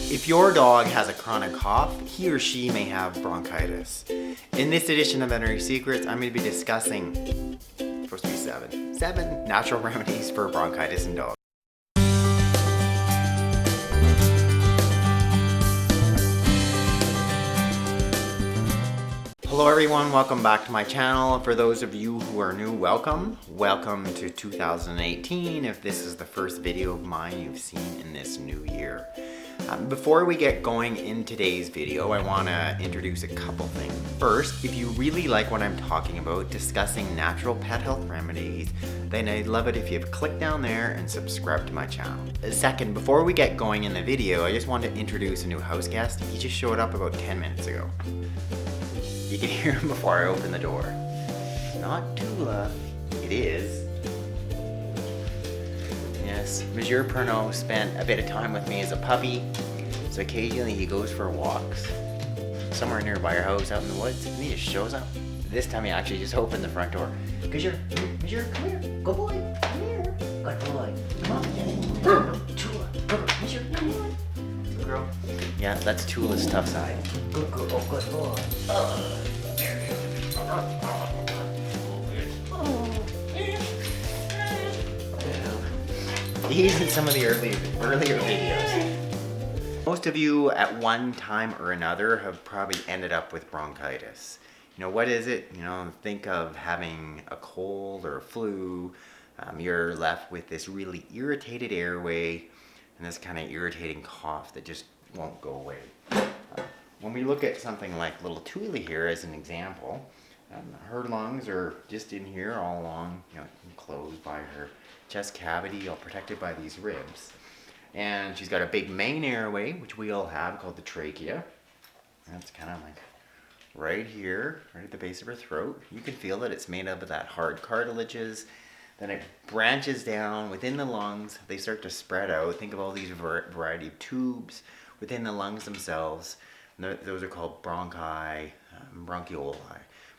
If your dog has a chronic cough, he or she may have bronchitis. In this edition of Veterinary Secrets, I'm going to be discussing, supposed to be seven natural remedies for bronchitis in dogs. Hello everyone, welcome back to my channel. For those of you who are new, welcome. Welcome to 2018 if this is the first video of mine you've seen in this new year. Before we get going in today's video, I want to introduce a couple things. First, if you really like what I'm talking about, discussing natural pet health remedies, then I'd love it if you'd click down there and subscribe to my channel. Second, before we get going in the video, I just want to introduce a new house guest. He just showed up about 10 minutes ago. You can hear him before I open the door. It's not Tula, it is. Yes, Monsieur Pernod spent a bit of time with me as a puppy, so occasionally he goes for walks somewhere nearby our house out in the woods, and he just shows up. This time he actually just opened the front door. Monsieur, come here, good boy, come here, good boy, come on, Tula, Monsieur, come on. Good girl. Yeah, that's Tula's tough side. Good girl, oh, good boy. He's in some of the earlier videos. Most of you at one time or another have probably ended up with bronchitis. You know, what is it? You know, think of having a cold or a flu. You're left with this really irritated airway and this kind of irritating cough that just won't go away. When we look at something like little Tula here as an example, her lungs are just in here all along, you know, enclosed by her chest cavity, all protected by these ribs. And she's got a big main airway, which we all have, called the trachea. That's kind of like right here, right at the base of her throat. You can feel that it's made up of that hard cartilages. Then it branches down within the lungs. They start to spread out. Think of all these variety of tubes within the lungs themselves. Those are called bronchi, bronchioli.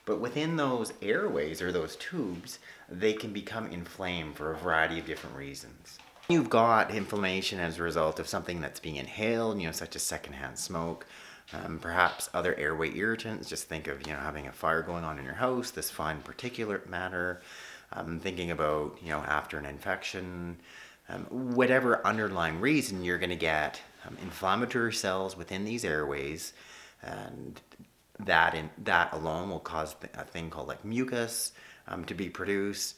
But within those airways or those tubes, they can become inflamed for a variety of different reasons. You've got inflammation as a result of something that's being inhaled, you know, such as secondhand smoke, perhaps other airway irritants. Just think of, you know, having a fire going on in your house, this fine particulate matter. Thinking about, you know, after an infection, whatever underlying reason, you're going to get inflammatory cells within these airways, and that alone will cause a thing called like mucus to be produced.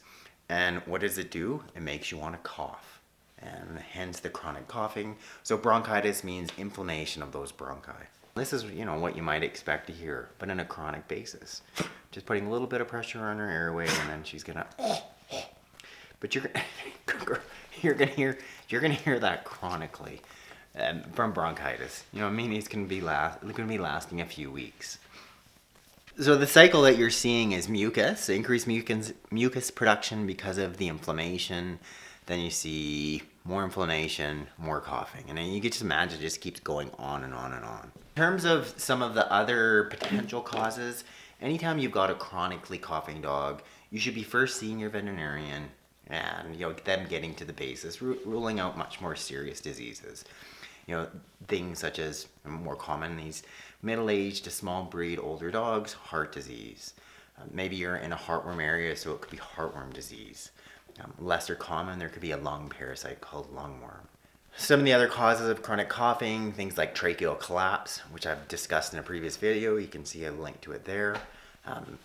And what does it do? It makes you want to cough, and hence the chronic coughing. So bronchitis means inflammation of those bronchi. This is, you know, what you might expect to hear, but on a chronic basis. Just putting a little bit of pressure on her airway, and then she's gonna. But you're gonna hear that chronically from bronchitis. You know, I mean, it's gonna be lasting a few weeks. So the cycle that you're seeing is mucus, increased mucus production because of the inflammation. Then you see more inflammation, more coughing. And then you can just imagine it just keeps going on and on and on. In terms of some of the other potential causes, anytime you've got a chronically coughing dog, you should be first seeing your veterinarian and, you know, them getting to the basis, ruling out much more serious diseases. You know, things such as, more common, these middle-aged to small breed older dogs, heart disease. Maybe you're in a heartworm area, so it could be heartworm disease. Lesser common, there could be a lung parasite called lungworm. Some of the other causes of chronic coughing, things like tracheal collapse, which I've discussed in a previous video. You can see a link to it there.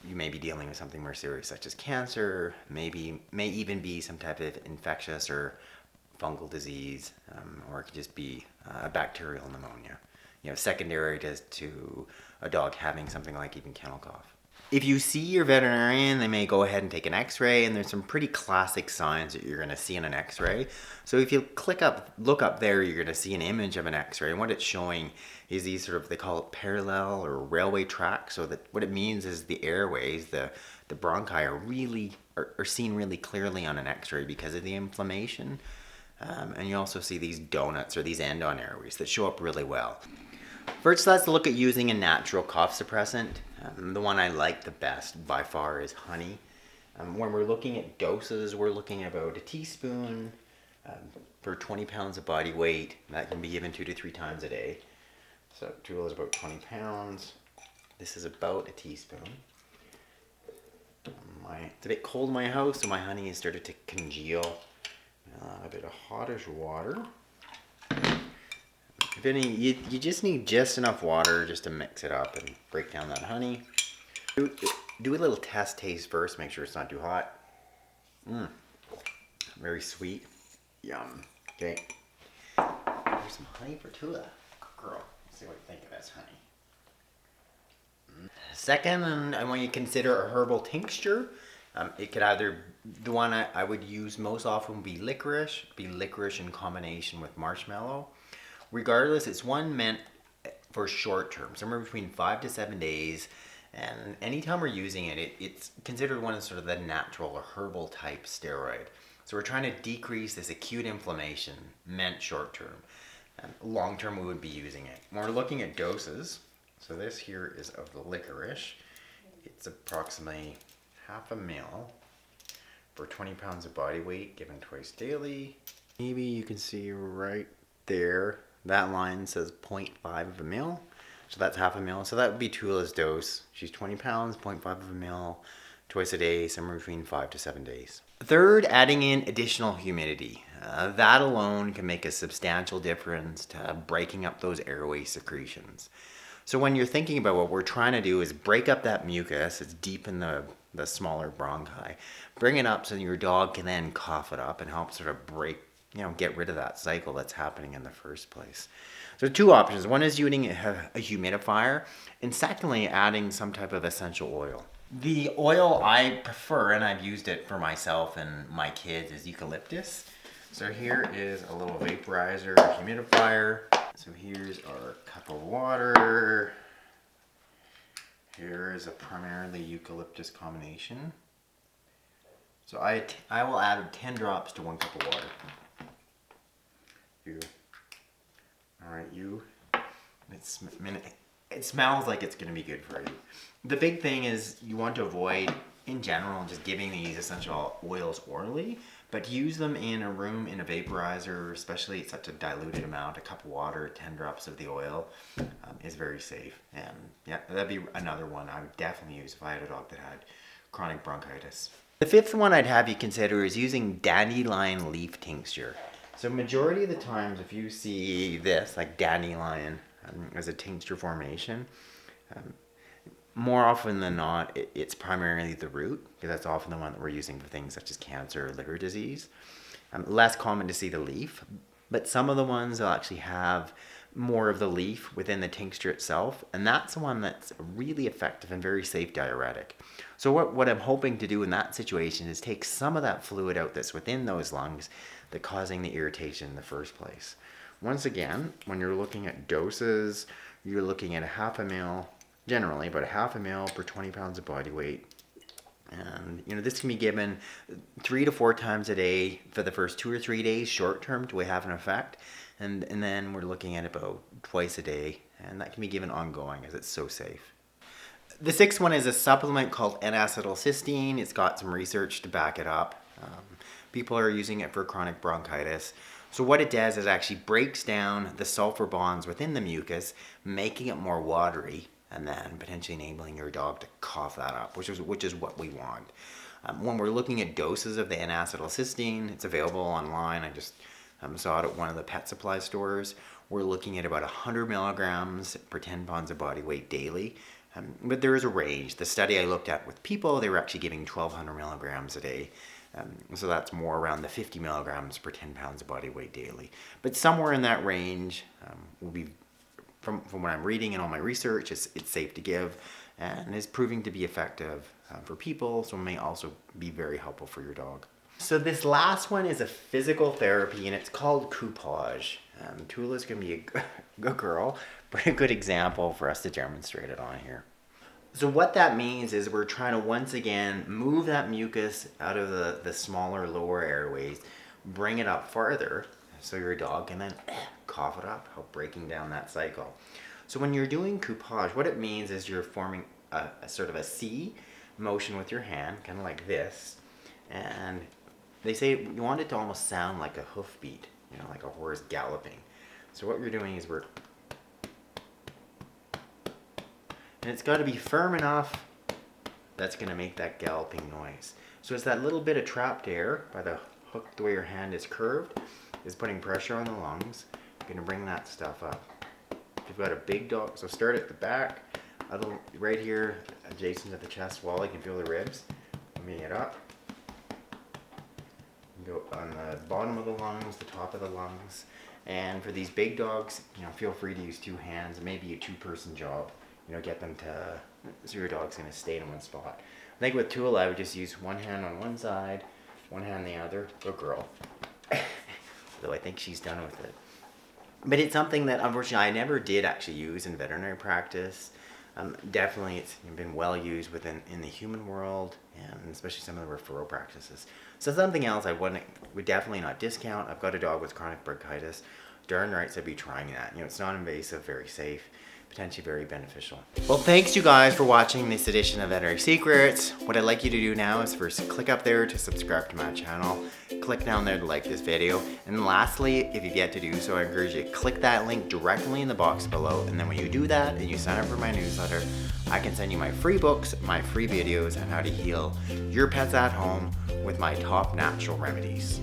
You may be dealing with something more serious such as cancer, may even be some type of infectious or fungal disease, or it could just be a bacterial pneumonia, you know, secondary to a dog having something like even kennel cough. If you see your veterinarian, they may go ahead and take an x-ray, and there's some pretty classic signs that you're going to see in an x-ray. So if you look up there, you're going to see an image of an x-ray, and what it's showing is these sort of, they call it parallel or railway tracks. So that what it means is the airways, the bronchi are seen really clearly on an x-ray because of the inflammation. And you also see these donuts or these end-on airways that show up really well. First, let's look at using a natural cough suppressant. The one I like the best by far is honey. When we're looking at doses, we're looking at about a teaspoon for 20 pounds of body weight. That can be given 2 to 3 times a day. So Tula is about 20 pounds. This is about a teaspoon. It's a bit cold in my house, so my honey has started to congeal. A bit of hottish water. If any, you just need just enough water just to mix it up and break down that honey. Do a little test taste first, make sure it's not too hot. Very sweet. Yum. Okay. Here's some honey for Tula. Good girl. Let's see what you think of this honey. Second, I want you to consider a herbal tincture. It could either, the one I would use most often would be licorice. Licorice in combination with marshmallow. Regardless, it's one meant for short term, somewhere between 5 to 7 days. And anytime we're using it, it's considered one of sort of the natural or herbal type steroid. So we're trying to decrease this acute inflammation meant short term. Long term, we would be using it. When we're looking at doses, so this here is of the licorice. It's approximately half a ml for 20 pounds of body weight given twice daily. Maybe you can see right there, that line says 0.5 of a ml. So that's half a ml. So that would be Tula's dose. She's 20 pounds, 0.5 of a ml, twice a day, somewhere between 5 to 7 days. Third, adding in additional humidity. That alone can make a substantial difference to breaking up those airway secretions. So when you're thinking about what we're trying to do is break up that mucus, it's deep in the smaller bronchi, bring it up so your dog can then cough it up and help sort of break, get rid of that cycle that's happening in the first place. So two options. One is using a humidifier, and secondly, adding some type of essential oil. The oil I prefer, and I've used it for myself and my kids, is eucalyptus. So here is a little vaporizer, humidifier. So here's our cup of water. Here is a primarily eucalyptus combination. So I will add 10 drops to 1 cup of water. Alright, it smells like it's going to be good for you. The big thing is you want to avoid, in general, just giving these essential oils orally, but use them in a room in a vaporizer, especially at such a diluted amount. A cup of water, 10 drops of the oil is very safe. And yeah, that'd be another one I would definitely use if I had a dog that had chronic bronchitis. The fifth one I'd have you consider is using dandelion leaf tincture. So majority of the times if you see this, like dandelion as a tincture formation, more often than not, it's primarily the root, because that's often the one that we're using for things such as cancer or liver disease. Less common to see the leaf, but some of the ones will actually have more of the leaf within the tincture itself, and that's the one that's really effective and very safe diuretic. So what I'm hoping to do in that situation is take some of that fluid out that's within those lungs that's causing the irritation in the first place. Once again, when you're looking at doses, you're looking at a half a ml, generally about a half a ml per 20 pounds of body weight. And this can be given 3 to 4 times a day for the first 2 or 3 days, short term, to have an effect. And then we're looking at about twice a day, and that can be given ongoing as it's so safe. The sixth one is a supplement called Acetal Cysteine. It's got some research to back it up. People are using it for chronic bronchitis. So what it does is actually breaks down the sulfur bonds within the mucus, making it more watery, and then potentially enabling your dog to cough that up, which is what we want. When we're looking at doses of the Acetal Cysteine, it's available online. I just saw it at one of the pet supply stores. We're looking at about 100 milligrams per 10 pounds of body weight daily. But there is a range. The study I looked at with people, they were actually giving 1,200 milligrams a day. So that's more around the 50 milligrams per 10 pounds of body weight daily. But somewhere in that range will be, from what I'm reading and all my research, it's safe to give and is proving to be effective for people, so it may also be very helpful for your dog. So this last one is a physical therapy, and it's called coupage. Tula's going to be a good girl, but a good example for us to demonstrate it on here. So what that means is we're trying to once again move that mucus out of the smaller lower airways, bring it up farther so your dog can then cough it up, help breaking down that cycle. So when you're doing coupage, what it means is you're forming a sort of a C motion with your hand, kind of like this, and they say you want it to almost sound like a hoofbeat. you know, like a horse galloping. So what we're doing is and it's got to be firm enough that's going to make that galloping noise. So it's that little bit of trapped air by the hook, the way your hand is curved, is putting pressure on the lungs. You're going to bring that stuff up. If you've got a big dog, so start at the back, right here, adjacent to the chest wall, you can feel the ribs. Bring it up. Go on the bottom of the lungs, the top of the lungs. And for these big dogs, you know, feel free to use 2 hands, maybe a 2-person job. You know, get them to, so your dog's going to stay in one spot. I think with Tula, I would just use one hand on one side, one hand on the other. Good girl. Though I think she's done with it. But it's something that, unfortunately, I never did actually use in veterinary practice. Definitely, it's been well used in the human world, and especially some of the referral practices. So something else I would definitely not discount. I've got a dog with chronic bronchitis. Darn right, I'd be trying that. You know, it's non-invasive, very safe, potentially very beneficial. Well, thanks you guys for watching this edition of Veterinary Secrets. What I'd like you to do now is first click up there to subscribe to my channel. Click down there to like this video. And lastly, if you've yet to do so, I encourage you to click that link directly in the box below. And then when you do that and you sign up for my newsletter, I can send you my free books, my free videos on how to heal your pets at home with my top natural remedies.